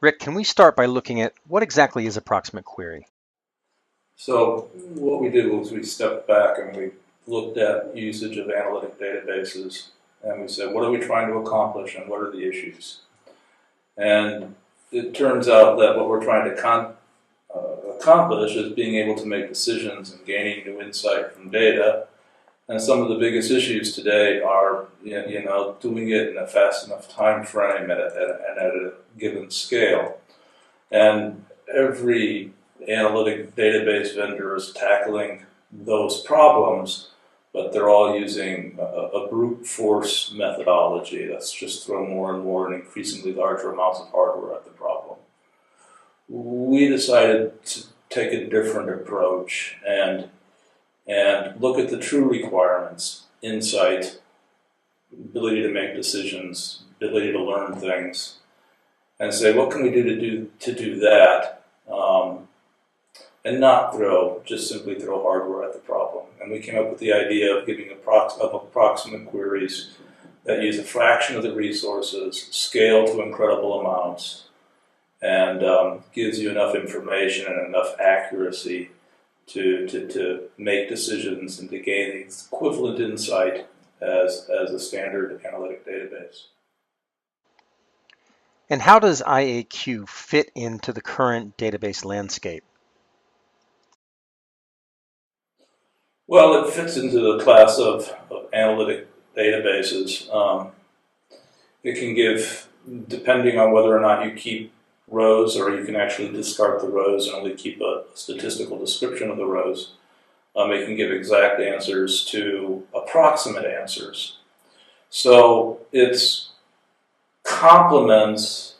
Rick, can we start by looking at what exactly is approximate query? So what we did was we stepped back and we looked at usage of analytic databases, and we said, what are we trying to accomplish and what are the issues? And it turns out that what we're trying to accomplish is being able to make decisions and gaining new insight from data. And some of the biggest issues today are, doing it in a fast enough time frame and at a given scale. And every analytic database vendor is tackling those problems, but they're all using a brute force methodology. That's just throw more and more and increasingly larger amounts of hardware at the problem. We decided to take a different approach and look at the true requirements: insight, ability to make decisions, ability to learn things, and say, what can we do to do that, and not just simply throw hardware at the problem. And we came up with the idea of giving approximate queries that use a fraction of the resources, scale to incredible amounts, and gives you enough information and enough accuracy to make decisions and to gain the equivalent insight as a standard analytic database. And how does IAQ fit into the current database landscape? Well, it fits into the class of analytic databases. It can give, depending on whether or not you keep rows, or you can actually discard the rows and only keep a statistical description of the rows. It can give exact answers to approximate answers. So it's complements,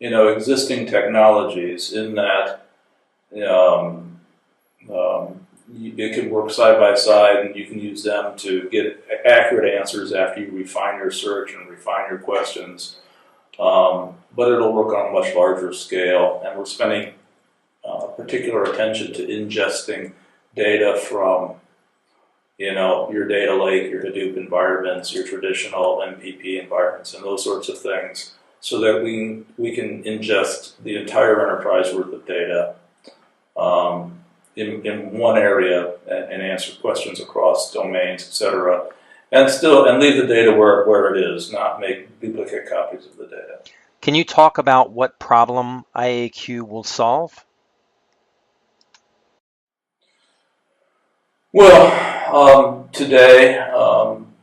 existing technologies in that it can work side by side, and you can use them to get accurate answers after you refine your search and refine your questions. But it'll work on a much larger scale, and we're spending particular attention to ingesting data from, your data lake, your Hadoop environments, your traditional MPP environments, and those sorts of things, so that we can ingest the entire enterprise worth of data in one area and answer questions across domains, etc. And leave the data where it is, not make duplicate copies of the data. Can you talk about what problem IAQ will solve? Well, today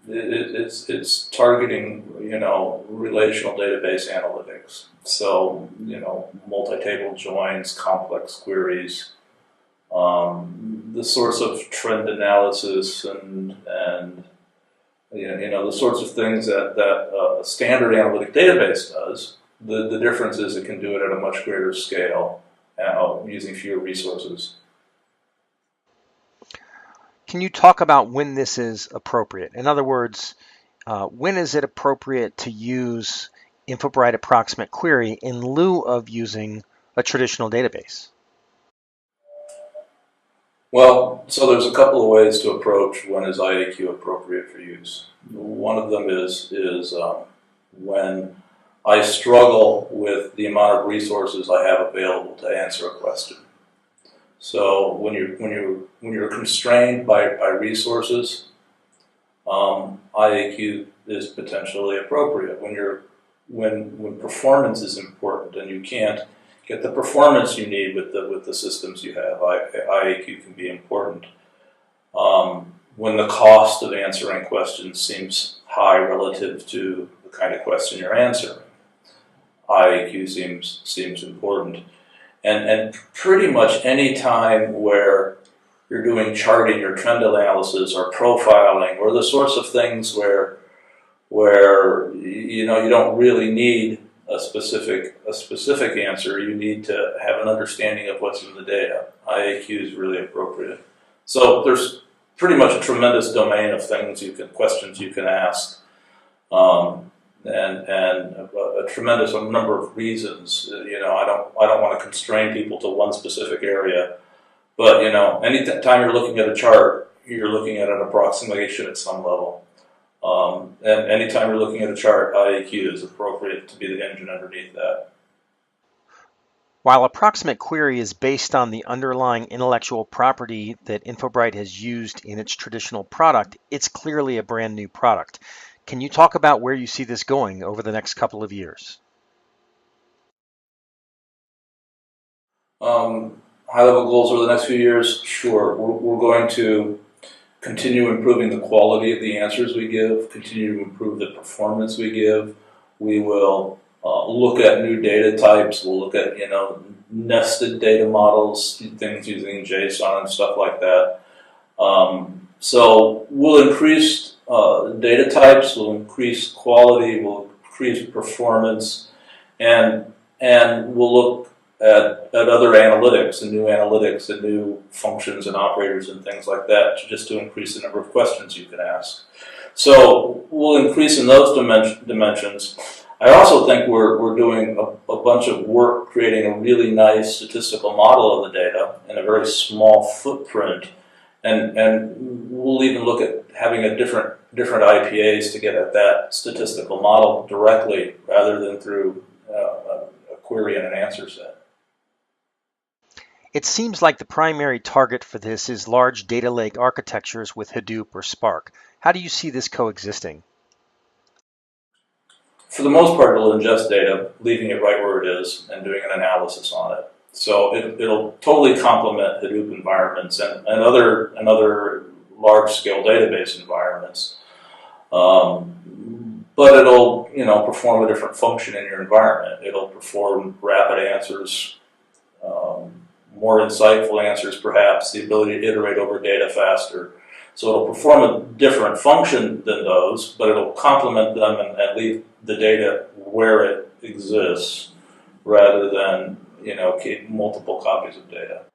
it's targeting relational database analytics. So multi-table joins, complex queries, the sorts of trend analysis and the sorts of things that a standard analytic database does. The difference is it can do it at a much greater scale using fewer resources. Can you talk about when this is appropriate? In other words, when is it appropriate to use Infobright Approximate Query in lieu of using a traditional database? Well, so there's a couple of ways to approach when is IAQ appropriate for use. One of them is when I struggle with the amount of resources I have available to answer a question. So when you're constrained by resources, IAQ is potentially appropriate. When performance is important and you can't get the performance you need with the systems you have, IAQ can be important. When the cost of answering questions seems high relative to the kind of question you're answering, IAQ seems important. And pretty much any time where you're doing charting or trend analysis or profiling, or the sorts of things where you don't really need a specific answer, you need to have an understanding of what's in the data. IAQ is really appropriate. So there's pretty much a tremendous domain of questions you can ask, and a tremendous number of reasons. I don't want to constrain people to one specific area, but any time you're looking at a chart, you're looking at an approximation at some level. And anytime you're looking at a chart, IAQ is appropriate to be the engine underneath that. While Approximate Query is based on the underlying intellectual property that Infobright has used in its traditional product, it's clearly a brand new product. Can you talk about where you see this going over the next couple of years? High-level goals over the next few years, sure. We're going to continue improving the quality of the answers we give, continue to improve the performance we give. We will look at new data types. We'll look at, nested data models, things using JSON and stuff like that. So we'll increase data types, we'll increase quality, we'll increase performance, and we'll look at other analytics and new functions and operators and things like that, just to increase the number of questions you can ask. So we'll increase in those dimensions. I also think we're doing a bunch of work creating a really nice statistical model of the data in a very small footprint, and we'll even look at having different IPAs to get at that statistical model directly rather than through a query and an answer set. It seems like the primary target for this is large data lake architectures with Hadoop or Spark. How do you see this coexisting? For the most part, it'll ingest data, leaving it right where it is, and doing an analysis on it. So it'll totally complement Hadoop environments and other large-scale database environments. But it'll perform a different function in your environment. It'll perform rapid answers, more insightful answers perhaps, the ability to iterate over data faster. So it'll perform a different function than those, but it'll complement them and leave the data where it exists rather than keep multiple copies of data.